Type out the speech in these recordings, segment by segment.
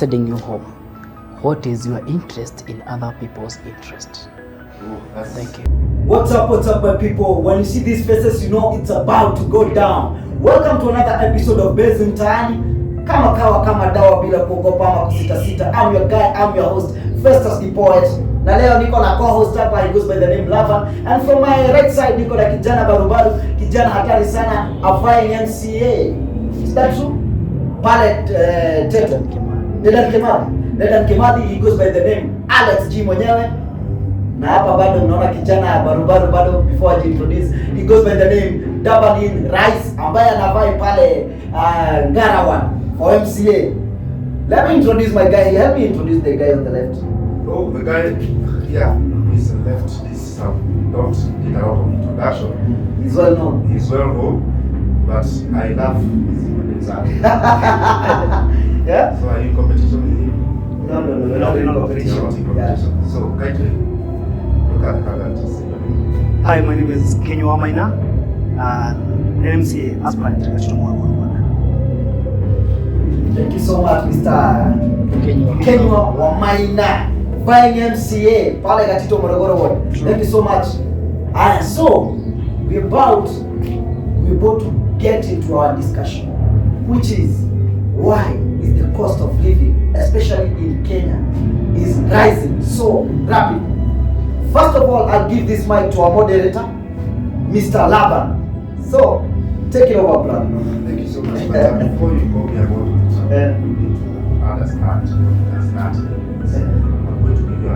sending you home. What is your interest in other people's interest? Thank you. What's up, my people? When you see these faces, you know it's about to go down. Welcome to another episode of Bezi Mtaani. Kama kawa kama dawa bila kuogopa ama kusita. I'm your guy, I'm your host, Festus the Poet. Na leo niko na co-host hapa, he goes by the name Lavan. And from my right side niko na kijana barubaru, kijana hatari sana, afai MCA. Is that true? Pale Teto. Dedan Kimathi, he goes by the name Alex G mwenyewe. Na hapa bado mnaona kijana barubaru bado before I introduce, he goes by the name Dabanin Rice ambaye anavai pale Ngarawan for MCA. Let me introduce my guy. Help me introduce the guy on the left. Oh, the guy here is the left. This don't need a lot of introduction. He's well known. He's well known, but I love his mentality. Yeah? So are you in competition with him? No, not competition. Yeah. So kindly look at the camera and just say your name. Hi, my name is Kenya Kwanza, MCA aspirant. Thank you so much, Mr. Kenya Kwanza, vying MCA pale Gatito Morogoro Ward. Thank you so much. And so we're about to get into our discussion, which is why is the cost of living, especially in Kenya, is rising so rapidly. First of all, I'll give this mic to our moderator, Mr. Laban. So take it over, brother. Thank you so much. But before you go, we are going to do something. You need to understand what has started. I'm going to give you a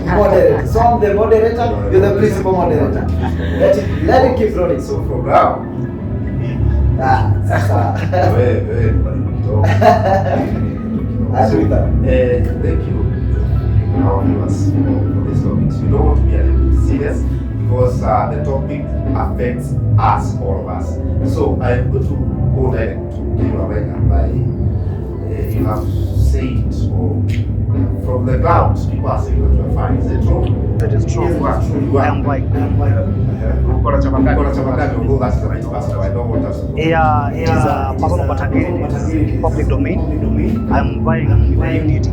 Moderator. So I'm the moderator, you're the principal moderator. Let it keep rolling. So from now, thank you, our viewers, for this topic. We don't want to be a little bit serious because the topic affects us, all of us. So I'm going to go direct to Kenya Kwanza by you have said, or from the ground, people are saying that you are fine. Is it true? That is true. Yes, I am white. Although that's the right pastor, I don't want us to. Yeah, it is a personal category. It is public domain. I am vying with the unity.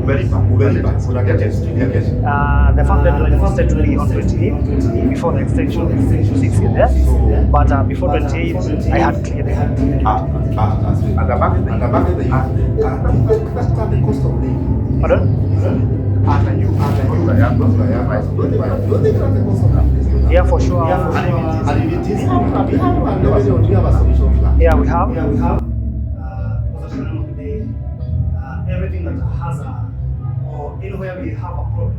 Very bad. The first deadline was set to be on 28 before the extension 6 years. But before 28, I had cleared it. And the cost of living. Pardon? Yeah, for sure. Yeah, we have. Everything that has or anywhere we have a problem,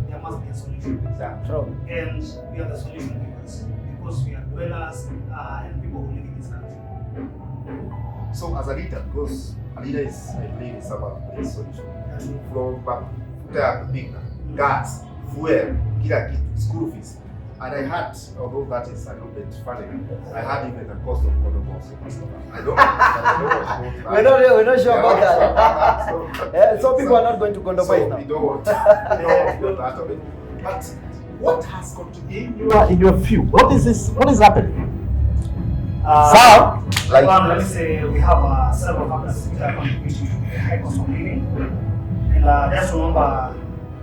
there must be a solution. True. And we are the solution givers because we are dwellers and people who live in this country. So as a leader, because a leader is, I believe, is someone who brings solution. From gas, fuel, school fees. And I had, although that is a little bit funny, I had even the cost of condom also. I don't know. We're not sure about that. So people are not going to condomize now. We don't want that of it. But what has got to be in your view? What is this? What is happening? Let me say we have several factors that contribute to the high cost of living. And just remember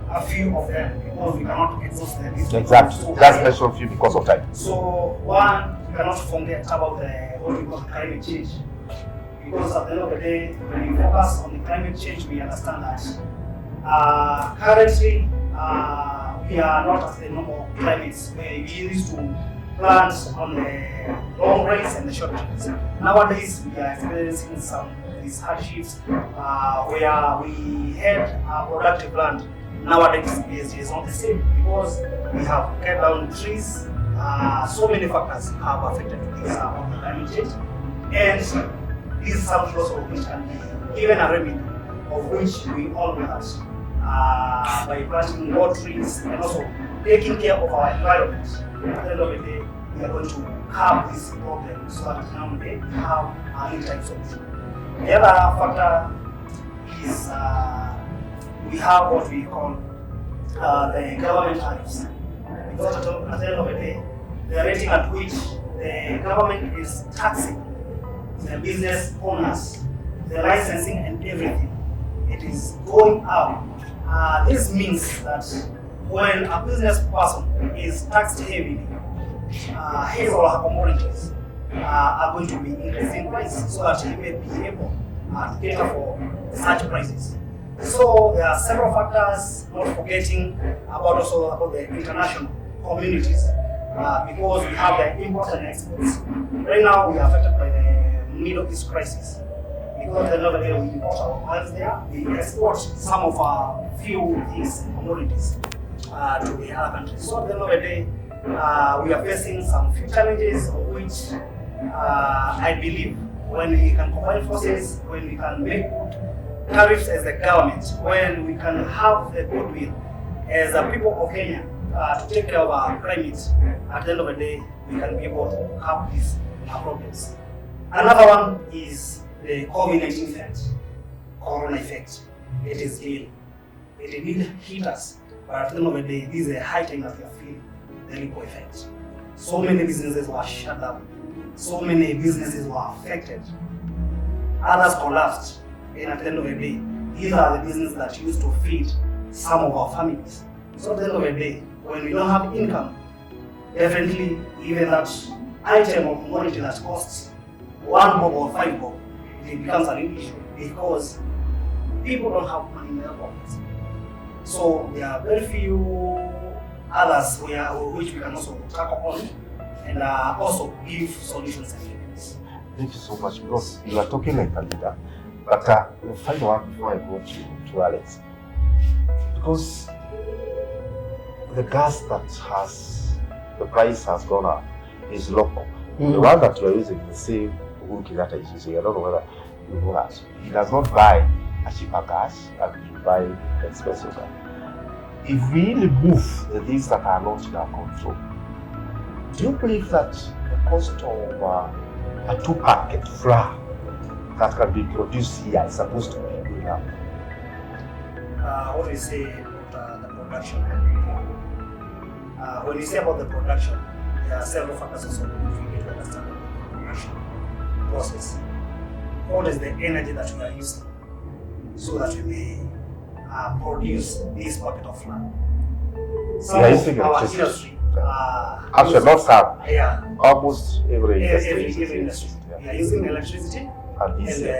a few of them because we cannot exhaust them. Exactly. That's mention a few because of time. So one, we cannot forget about what we call climate change. Because at the end of the day, when we focus on the climate change, we understand that currently we are not at the normal climates where we used to plant on the long rains and the short rains. Nowadays, we are experiencing some of these hardships where we had a productive land. Nowadays, it is not the same because we have cut down trees. So many factors have affected this climate change. And these are some flaws of which can be given a remedy, of which we all know that by planting more trees and also taking care of our environment. At the end of the day, we are going to curb this problem so that now we have a real-time solution. The other factor is we have what we call the government tariffs. Because at the end of the day, the rating at which the government is taxing the business owners, the licensing and everything. It is going up. This means that when a business person is taxed heavily, his or her commodities are going to be increasing price so that he may be able to cater for such prices. So there are several factors, not forgetting about the international communities, because we have the imports and exports. Right now we are affected by the Middle East crisis. Because at the end of the day we import our oils there, we export some of our few these commodities to the other countries. So at the end of the day, we are facing some few challenges, of which I believe when we can combine forces, when we can make tariffs as a government, when we can have the goodwill as a people of Kenya to take care of our climate, at the end of the day, we can be able to have these problems. Another one is the COVID-19 effect, corona effect. It is real. It did hit us, but at the end of the day, this is a high time that we are feeling the ripple effect. So many businesses were shut down. So many businesses were affected. Others collapsed. And at the end of the day, these are the businesses that used to feed some of our families. So at the end of the day, when we don't have income, definitely even that item or commodity that costs 1 bob or 5 bob, it becomes an issue because people don't have money in their pockets. So there are very few others which we can also tackle on and also give solutions and treatments. Thank you so much, because you are talking like a leader. But the final one before I go to Alex, because the gas that the price has gone up is local. The one that you are using is the same Uhuru Kenyatta is using. I don't know whether you know that. He does not buy a cheaper gas, and he buy expensive gas. If we remove the things that are not in our control, do you believe that the cost of a 2-packet flour that can be produced here is supposed to be going up? What we say about the production. When we say about the production, there are several factors also which we need to understand the production process. What is the energy that we are using so that we may produce this packet of flour? Some of our industry, actually, not some. Yeah, Almost every industry. We are using electricity and diesel.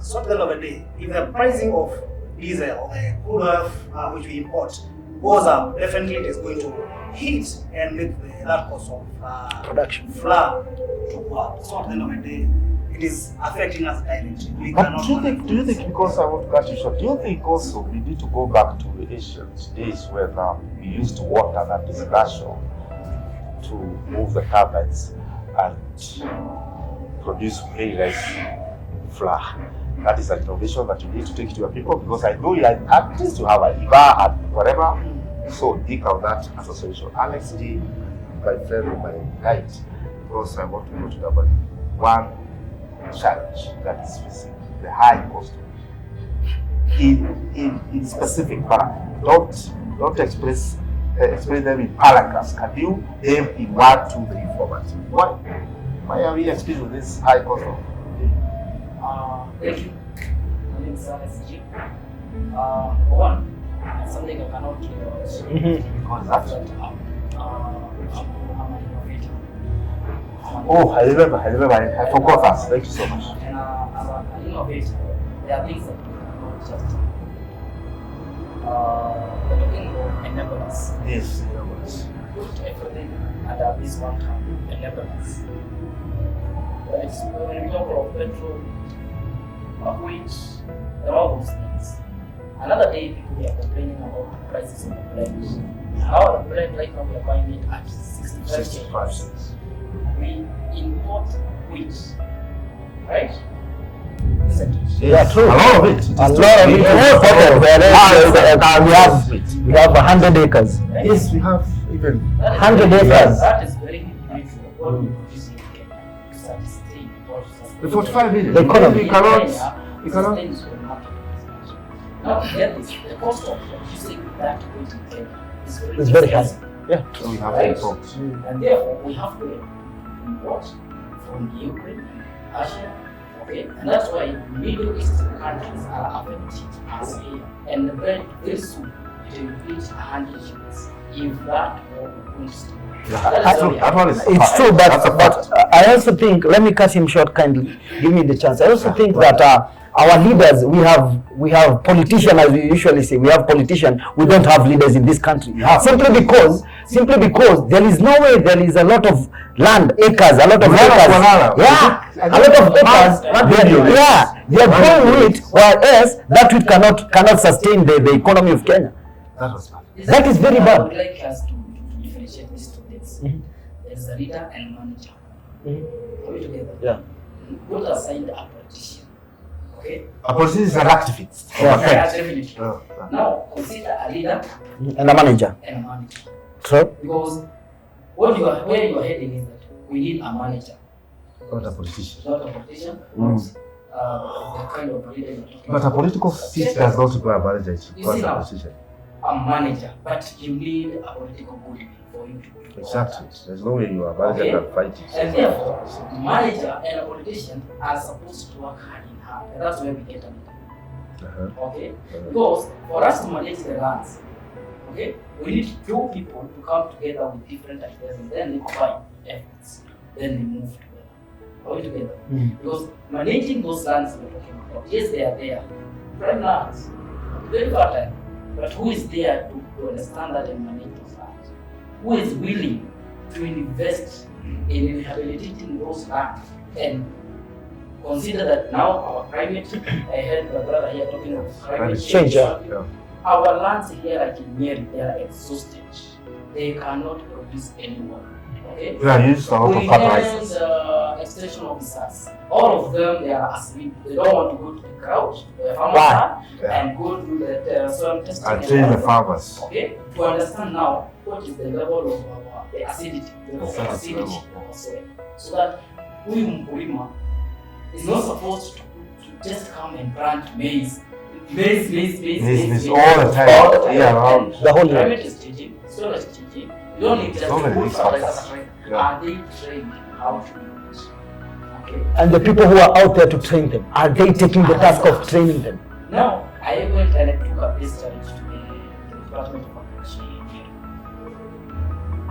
So at the end of the day, if the pricing of diesel or the crude oil which we import goes up, definitely it is going to hit and make that cost of production flour to go up. So at the end of the day, it is affecting us directly. But do you think, because I want to cut you short, do you think also we need to go back to the ancient days when we used to water that discussion to move the turbines and produce very less flour? That is an innovation that you need to take to your people, because I know at least you have a river and whatever. So think of that as a solution. Alex D, my friend on my right, because I want to go to number one challenge that is facing the high cost in specific paragraph. Don't explain them in paragraphs. Can you name in 1, 2, 3 formats? Why are we experiencing this high cost of living? Thank you. My name is Alex G. One, something I cannot do. Because that's I'm an innovator. Oh, I remember. I forgot that. Thank you so much. And as an innovator, there are things that we cannot just we're talking about enablers. Yes, Put everything under this one term, enablers. When we talk about petrol, wheat, there are all those things. Another day, people are complaining about the prices of the bread. Now, the bread right now we are buying it at 65 cents. We import wheat, right? Isn't it? yeah, true. A lot of it. We have 100 acres. Right? Yes, we have even 100 acres. That is very huge. What we produce in Kenya to sustain or sustain. the 45 million. The economy. We cannot. Sustain the market expansion. Now, get this: the cost of producing that wheat in Kenya is very high. expensive. Yeah. We have Right? imports. And therefore, we have to import from Ukraine, Russia, okay? And that's why Middle East countries are affected as here. And the bread very soon it will reach 100 shillings if that war won't stop. It's true, but I also think, let me cut him short kindly, give me the chance. I also think that our leaders, we have politicians, as we usually say, we have politicians, we don't have leaders in this country. Simply because there is no way, there is a lot of land, acres, a lot of acres. Yeah, a lot of acres. They are growing wheat, whereas that wheat cannot sustain the economy of Kenya. That is very bad. I would like us to differentiate these two things. There is a leader and a manager. Are we together? Yeah. Put aside a politician. Okay? A politician is an activist. Definitely. Now consider a leader And a manager. and a manager. True. Because where you are heading is that we need a manager, Not a politician. not a politician, not the kind of leader you're talking But a about. political seat does not require a manager, it You requires see a now, politician. a manager, but you need a political goodwill for you to Exactly. There's no way you are a manager and fight it. And therefore, manager and a politician are supposed to work hand in hand, and that's where we get a leader. Okay? Because for us to manage the lands, okay, we need two people to come together with different ideas and then they combine efforts. Then they move together. Are we together? Because managing those lands we're talking about, yes, they are there. Prime lands, very fertile. But who is there to understand that and manage those lands? Who is willing to invest in rehabilitating those lands and consider that now our climate, I heard the brother here talking of climate change. Our lands here like in Nyeri, they are exhausted. They cannot produce anymore. Okay? We are used to a lot of fertilizers. Extension officers, all of them, they are asleep. They don't want to go to the crowd, the farmers and go to the soil testing. And train the farmers. Okay? To understand now what is the level of the acidity, the level of acidity of our soil. So that we mkulima is not supposed to just come and plant maize. Maize all the time. Yeah, around. The whole year. Climate is changing, soil is changing. You don't need just So many to put things fertilizer. Yeah. Are they trained how to do it? Okay. And the people who are out there to train them, are they taking the task of training them? Now, I went and I took up this challenge to the Department of Agriculture.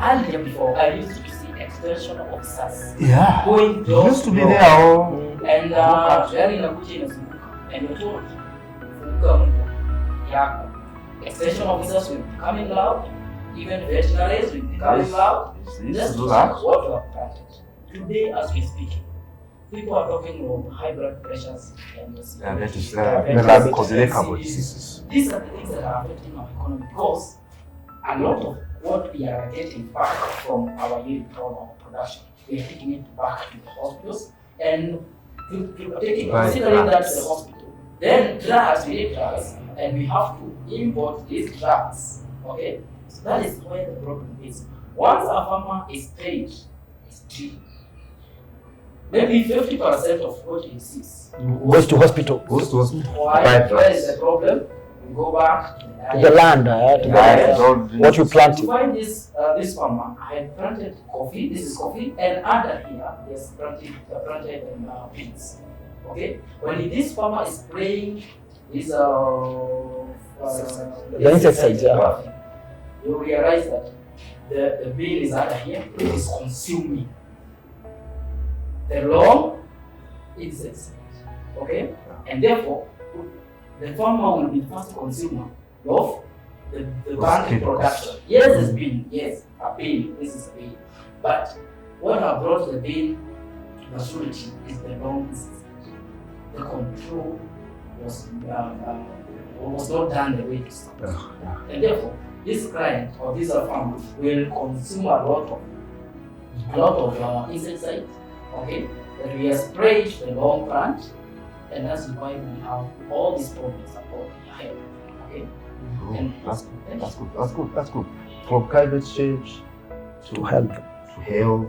Earlier before, I used to see extension officers Yeah. going It used to be there. and gari inakuja inazunguka and you're told funga mto yako. Extension officers will be coming loud, even veterinaries will be coming loud. Just to check what you have planted. Today, as we speak, people are talking of high blood pressures and That is diabetes, connectable disease. diseases. These are the things that are affecting our economy because a lot of what we are getting back from our yield from our production, we are taking it back to the hospitals and considering that to the hospital. Then drugs, we need drugs, and we have to import these drugs. Okay? So that is where the problem is. Once a farmer is paid, is treated. Maybe 50% of what he sees Goes to hospital. where is the problem? We go back To the land, what you To planted. find this farmer, I had planted coffee. This is coffee, and under here, yes, planted beans. Okay, when this farmer is spraying this The insecticides, you realize that the bean is under here. It is consuming the long insects. Okay, and therefore the farmer will be the first consumer of the plant production. Yes, it's bean. Yes, a bean. This is a bean. But what has brought the bean to maturity is the long insects. The control was not done the way it was supposed to. And therefore, this client or this farmer will consume a lot of insecticides. Okay, that we are sprayed to the long plant, and that's why we have all these problems about the health. Okay, and That's good. From climate change To help. to health,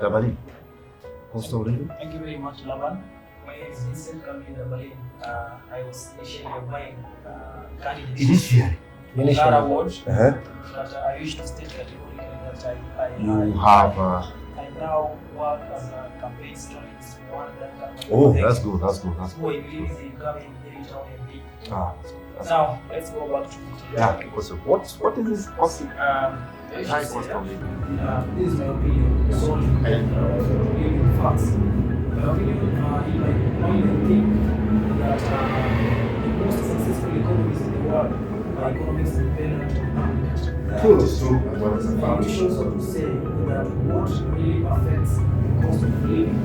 Dabali. Coastal living. Thank you very much, Laban. My name is Vincent Kambi Dabali. I was initially applying candidate Initially, for that award, uh-huh. but I wish to state categorically that I you have I'm now work as a campaign strategist for one that Oh, that's good. who I believe is incoming digital MP. That's good. Now, let's go back to Yeah, because what is this cost? High High cost of living. this is my opinion. Solely giving facts. My opinion, I think that the most successful economies in the world are economies dependent on market. True, it's true. As well as a I fact. wish also to say that what really affects the cost of living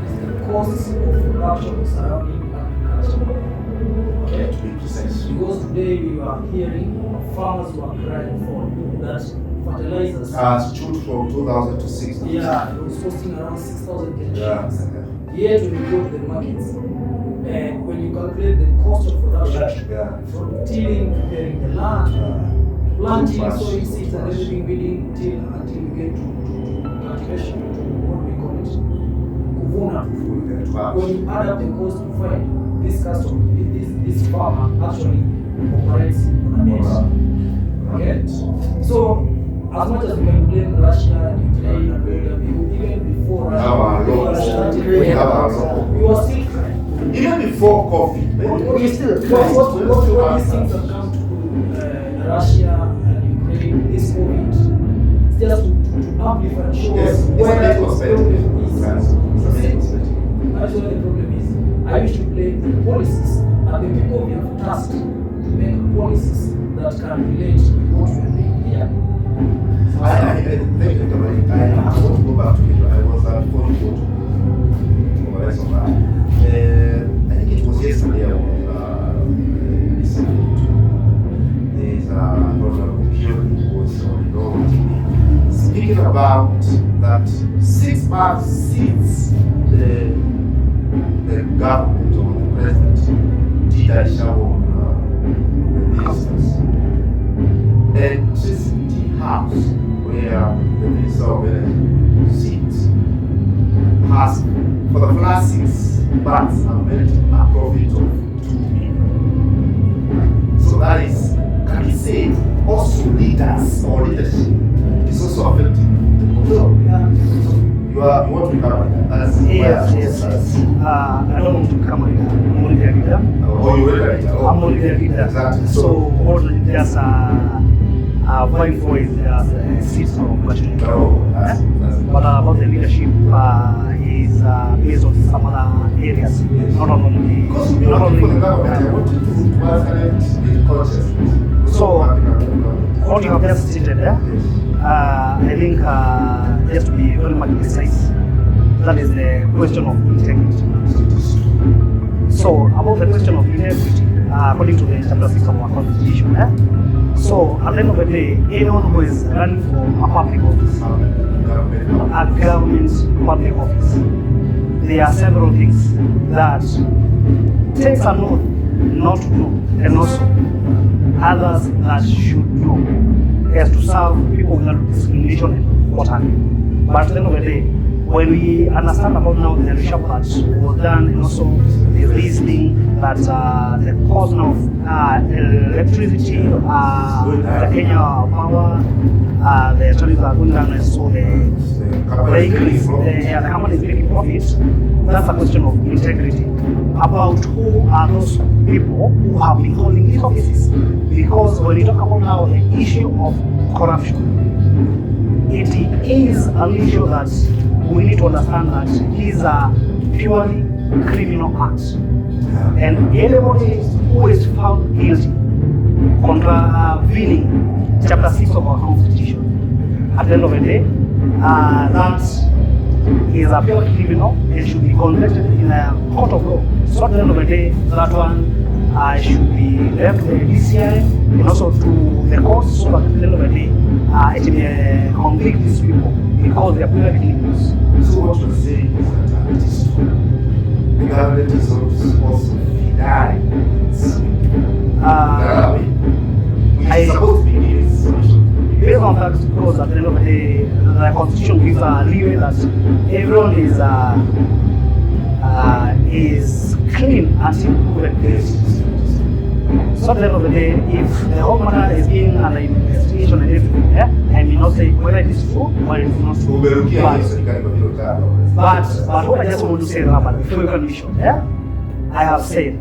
is the costs of production surrounding agriculture. Okay, to be precise. Because today we are hearing farmers who are crying for that fertilizers. Shoot from 2000 to 60. Yeah, it was costing around 6,000 Kenya Yeah. shillings. Yet when you go to the markets, and when you calculate the cost of production, Yeah. from tilling, preparing the land, planting, Too much, sowing seeds too and much. everything, weeding until we get to cultivation, to what we call it, kuvuna. When you add up the cost, you find this customer, this farmer actually operates on a net. Okay? So, as much as we can blame Russia and Ukraine and even before We have our local. we were still crying. Even before coffee. We still What these things have come to Russia and Ukraine, this COVID, it's just to amplify and show Yes, us it's a where bit the perspective. problem is. That's where the problem is. I wish to blame the policies and the people we have tasked to make policies that can relate to what we are doing here. Thank you, Dominic. I want to go back to it. I was at phone call to rest of that. I think it was yesterday I was listening to this Honorable Kyoki was on Norway TV speaking about that 6 months since the government or the president did a show on the ministers. Electricity house where the Minister of Energy sits has for the last 6 months made a profit of 2 million. So that is, can we say, also leaders or leadership is also affecting the cost. You want to cover that? That's Yes. I don't want to come on it. I'm only the leader. Oh, you read it? I'm only the leader. Exactly. So what just vying for is just a seat of question. No, that's But about the leadership is based on some other areas, not only. because we've been not working for the only. government. I want you to escalate the consciousness. So, Yes. What you have just stated there, I think just to be very much precise, that is the question of integrity. So about the question of integrity, according to the chapter 6 of our constitution, so at the end of the day, anyone who is running for a public office, a government public office, there are several things that takes an oath not to do, and also others that should do, as to serve people without discrimination and what have you. But at the end of the day, when we understand about now the reshuffle that was done, and also the reasoning that the cost of electricity, the Kenya power, the tariffs are going down, and so the increase, the company is making profits. That's a question of integrity about who are those people who have been holding these offices. Because when you talk about now the issue of corruption, it is an issue that we need to understand that these are purely criminal acts. And anybody who is found guilty contravening chapter 6 of our constitution, at the end of the day, that is a pure criminal. It should be convicted in a court of law. So at the end of the day, that one should be left to the DCI and also to the courts, so that at the end of the day, it may convict these people because they are purely criminals. So what you're saying is that it is true. The government is also denying we are supposed to be giving solution. Based on facts, because at the end of the day, the constitution gives a leeway that everyone is clean until proven guilty. So at the end of the day, if the whole matter is being under investigation and everything, I may not say whether it is true or it is not true. But what I just want to say, Robert, before you can be sure, I have said,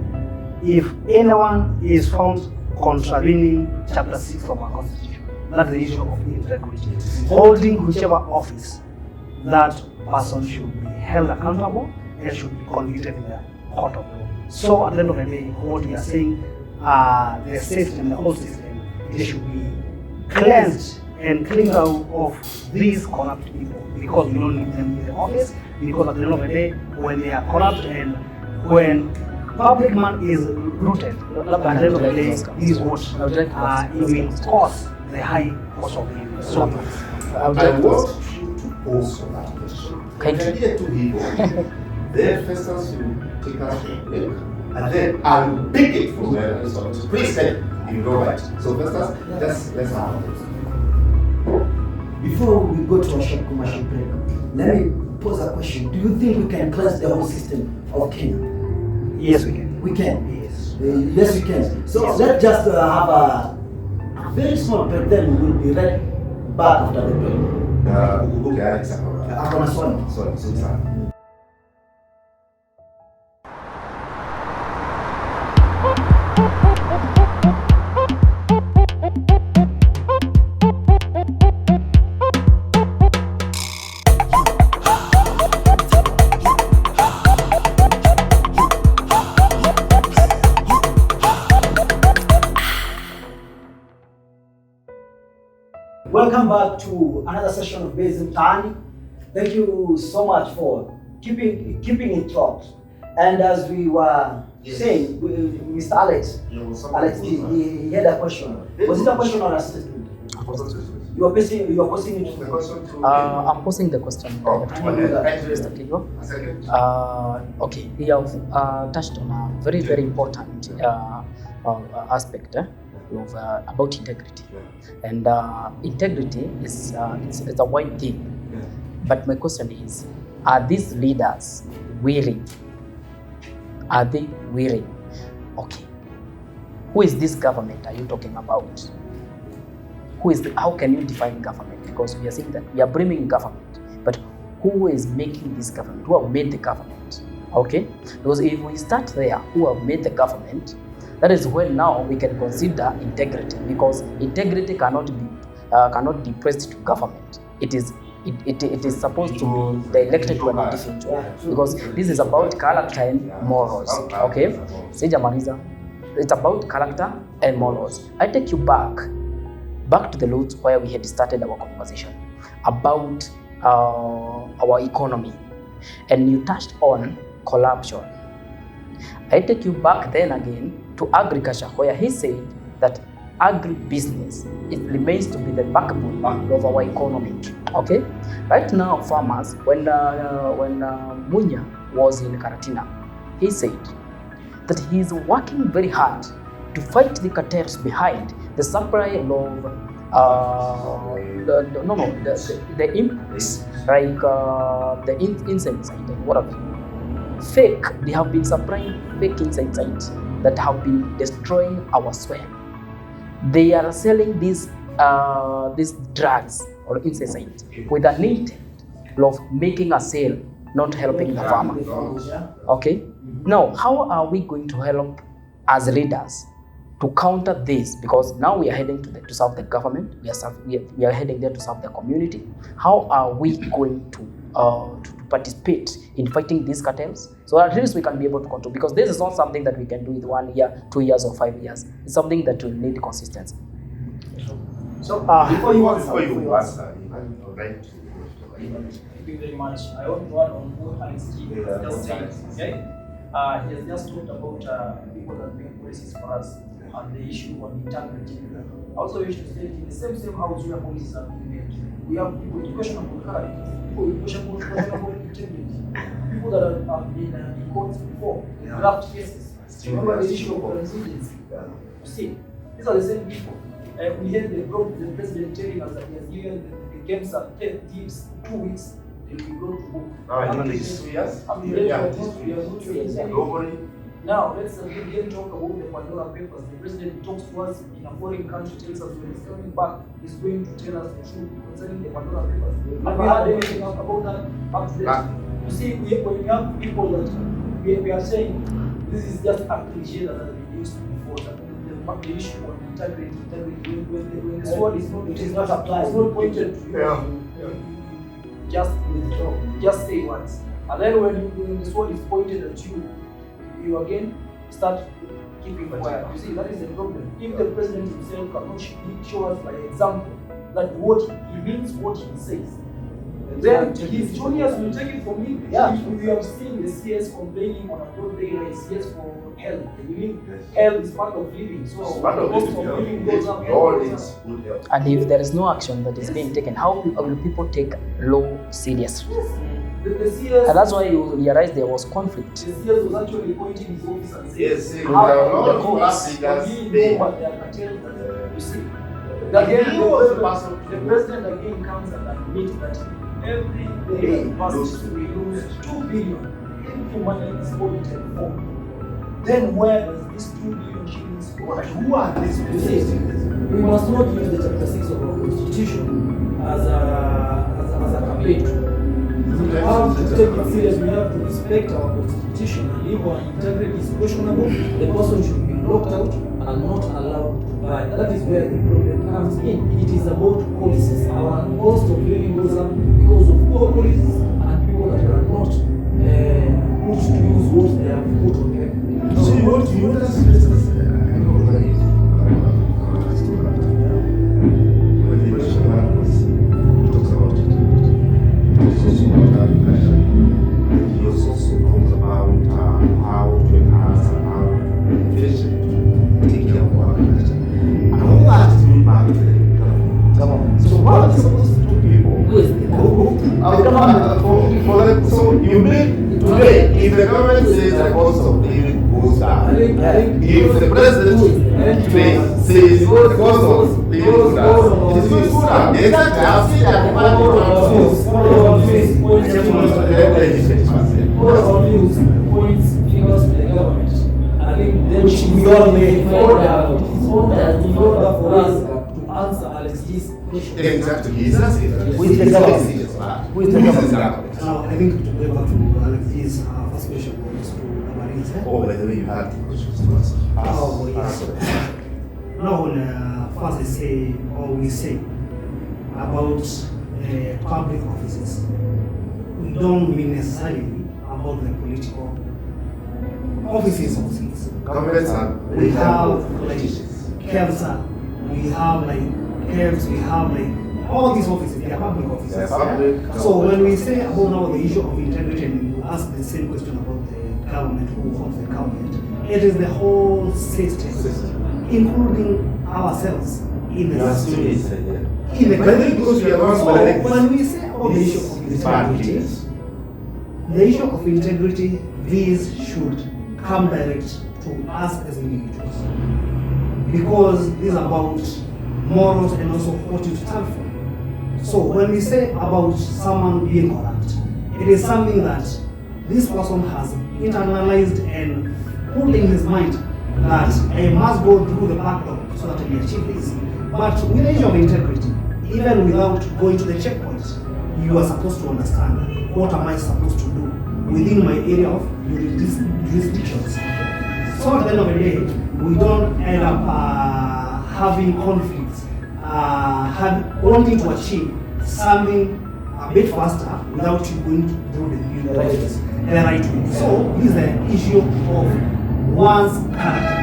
if anyone is found contravening Chapter 6 of our Constitution, that's the issue of integrity. Holding whichever office, that person should be held accountable and should be convicted in the court of law. So at the end of the day, what we are saying, the system, the whole system, it should be cleansed and cleaned out of these corrupt people, because we don't need them in the office, because at the end of the day, when they are corrupt and when public man is rooted, at the end of the day, this is what it will cause the high cost of living. So, I want to pose on that question. Tuendelee tu hivyo. Then Festus will take us to a break, and then I will pick it from where I stopped. Please tell if you don't mind. So Festus, let's have it. Before we go to a short commercial break, let me pose a question. Do you think we can cleanse the whole system of Kenya? yes, we can. We can. Yes. Yes, we can. So let's just have a very small break, then we will be right back after the break. Ukumbuke Alex Hakuna swali. Swali nzuri sana. Welcome back to another session of Base Mtaani. Thank you so much for keeping it locked. And as we were saying, Mr. Alex, he had a question. Was it a question or a statement? You are posing it to the question. I'm posing the question to Mr. Kigo. Okay, we have touched on a very, very important aspect of about integrity, and integrity is it's a wide thing. But my question is, are these leaders willing? Are they willing? Okay, who is this government are you talking about? How can you define government? Because we are saying that we are blaming government, but who is making this government? Who have made the government? Okay, because if we start there, who have made the government, that is when now we can consider integrity, because integrity cannot be pressed to government. It is supposed to be directed to an individual, because this is about character and morals. Okay, Sijamaniza, it's about character and morals. I take you back to the roots where we had started our conversation about our economy, and you touched on corruption. I take you back then again to agriculture, where he said that agribusiness, it remains to be the backbone of our economy. Okay, right now farmers, when Munya was in Karatina, he said that he is working very hard to fight the cartels behind the supply of the inputs, like the insecticide and whatever. They have been supplying fake insecticides that have been destroying our soil. They are selling these drugs or insecticides with an intent of making a sale, not helping the farmer. Okay? Now, how are we going to help as leaders to counter this? Because now we are heading to serve the government, we are heading there to serve the community. How are we going to participate in fighting these cartels, so at least we can be able to control? Because this is not something that we can do with 1 year, 2 years, or 5 years. It's something that will need consistency. So before you answer, thank you very much. I want to add on what Alex has just said. Okay, he has just talked about people that make policies for us and the issue on integrity. Also, we should state in the same house where policies are being made, we have people with questionable character, people with questionable integrity, people that have been in courts before, draft cases. Remember the issue of residency. You see, these are the same people. We heard the president telling us that he has given the games and teams 2 weeks. They will go to book. Nobody Now, let's again talk about the Pandora Papers. The president talks to us in a foreign country, tells us when he's coming back, he's going to tell us the truth concerning the Pandora Papers. Have you heard anything about that up to date? You see, when we have people that we are saying this is just a cliche that has been used before, that the issue of integrity, when the sword is not, it is not applied, it's not pointed to you, just say once. And then when the sword is pointed at you, you again start keeping quiet. You see, that is the problem. If the president himself cannot show us by example that what he means, what he says, then his juniors will take it from him. Yeah. We have seen the CS complaining on a broad daylight, CS for health. I believe health is part of living. So the cost of living goes up. All is good health. And if there is no action that is being taken, how will people take law seriously? The CS, And that's why you realize there was conflict. the CS was actually pointing his office and saying, Yes, see, how there are a lot the of courts, Africans, he they- know what they are cartels that you see. He was the person The president again comes and admits that every day passes we lose 2 billion. If money is audited for, then where does this 2 billion shillings go? But who are these You people? see, We must not use the chapter 6 of our constitution as a campaign tool. We have to take it serious. We have to respect our constitution, and if our integrity is questionable, the person should be locked out and not allowed to buy. That is where the problem comes in. It is about policies. Our cost of living goes up because of poor policies and people that are not put to use what they have put on paper. So you want us to listen? I know that is. When the question was, he talks about it. He talks also about agriculture. He also talks about how to enhance and how inflation to take care of our agriculture. And all that is going back to the government. So what are they supposed to do, people? Who is the government? For them, so you mean today, if the government says the cost of living goes down, if the president today says the cost of living goes down, it is going to go down. Exactly, I've seen that Points figures to the government. I think then we all made order for us to answer Alex G's question. Exactly, he's asking. Who is the government? Who is the government? Now, I think to go back to Alex's first question was to Nabari's. Oh, by the way, you had questions to ask. Oh, yes. Now, first I say, or we say, about public offices, we don't mean necessarily about the political offices of things. Governments are We have like cancer, we have like health, we have like all these offices, they are public offices. They're public. So when we say about now the issue of integrity, and you ask the same question about the government, who owns the government, it is the whole system, including ourselves in the system. In the Because we are the ones so who elect when we say about the issue of integrity, the issue of integrity, these should come direct to us as individuals. Because this is about morals and also what you stand for. So when we say about someone being corrupt, it is something that this person has internalized and put in his mind that I must go through the back door so that I may achieve this. But with the issue of integrity, even without going to the checkpoint, you are supposed to understand what am I supposed to do within my area of jurisdictions. So at the end of the day, we don't end up having conflicts, wanting to achieve something a bit faster without you going through the right way. So this is the issue of one's character.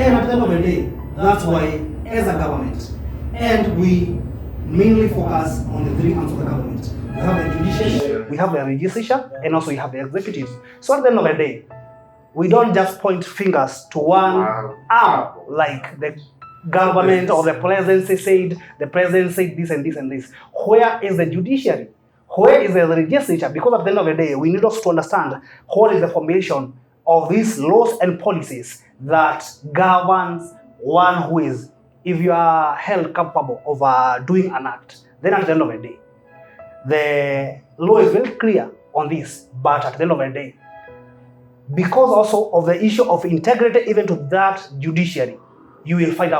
And at the end of the day, that's why as a government, and we mainly focus on the three arms of the government. We have the judiciary, we have the legislature, and also we have the executive. So at the end of the day, we don't just point fingers to one arm like the government or the presidency said this and this and this. Where is the judiciary? Where is the legislature? Because at the end of the day, we need also to understand what is the formation of these laws and policies that governs one who is, if you are held capable of doing an act, then at the end of the day, the law is very clear on this, but at the end of the day, because also of the issue of integrity, even to that judiciary, you will find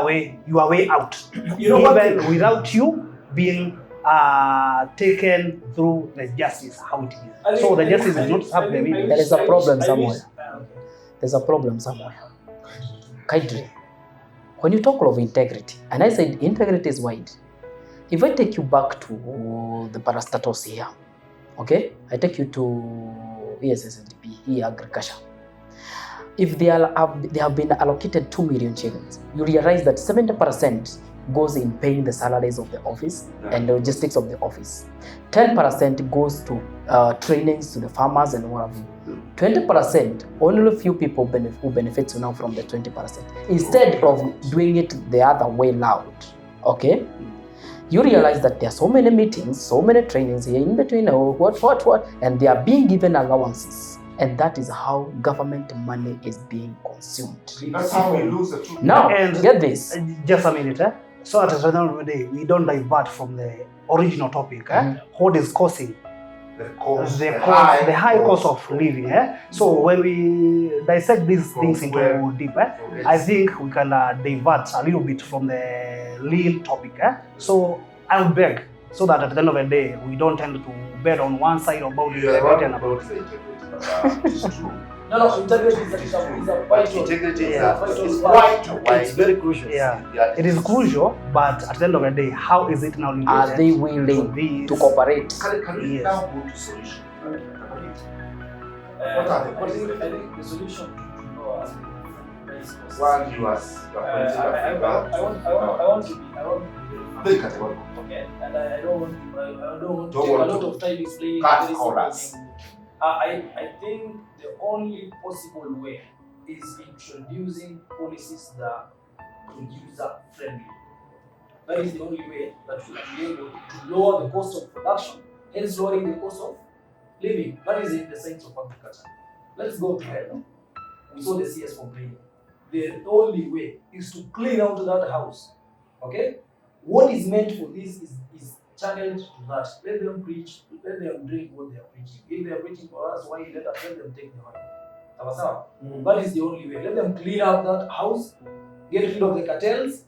your way out, even without you being taken through the justice how it is. So the justice is not happening. There is a problem somewhere. There's a problem somewhere. Kaidri, when you talk of integrity, and I said integrity is wide. If I take you back to the parastatus here, okay? I take you to ESSDP, here agriculture. If they have been allocated 2 million shillings, you realize that 70% goes in paying the salaries of the office and the logistics of the office. 10% goes to trainings to the farmers and what have you. 20%, only a few people who benefit now from the 20%. Instead of doing it the other way loud, okay? You realize that there are so many meetings, so many trainings here in between, what, and they are being given allowances. And that is how government money is being consumed. That's how we lose the truth. Now, And get this. Just a minute, so at the end of the day, we don't divert from the original topic. What is causing the high cost of living? So when we dissect these things into deep, I think we can divert a little bit from the real topic. So I would beg, so that at the end of the day, we don't tend to bet on one side about it and about it. It's true. No, integrity is a vital. Integrity It's is very crucial. Yeah, it is crucial, but at the end of the day, how is it now? Are they willing to cooperate? Can we now go to solution? What are the I think the solution to one you as I want to be very categorical. okay, and I don't want to take a lot of time explaining cut this corners. thing. I think the only possible way is introducing policies that are user friendly. That is the only way that we will be able to lower the cost of production, hence lowering the cost of living. That is in the sense of agriculture. Let's go to hell. We saw the CS complaining. The only way is to clean out that house. Okay? What is meant for this is channeled to that. Let them preach, let them drink what they are preaching. If they are preaching for us, why let them take the money? That is the only way. Let them clean up that house, get rid of the cartels,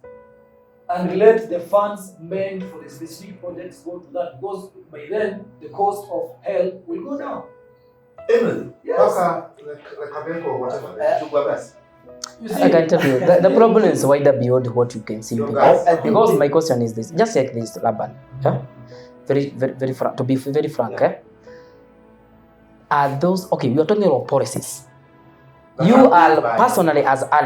and let the funds meant for the specific projects go to that, because by then the cost of help will go down. Emily, Yes. like a bank or whatever, do our best. You see, I can tell you, the problem is wider beyond what you can see. Because my question is this, just like this, Laban, very frank, to be very frank, are those, okay, we are talking about policies. You are personally as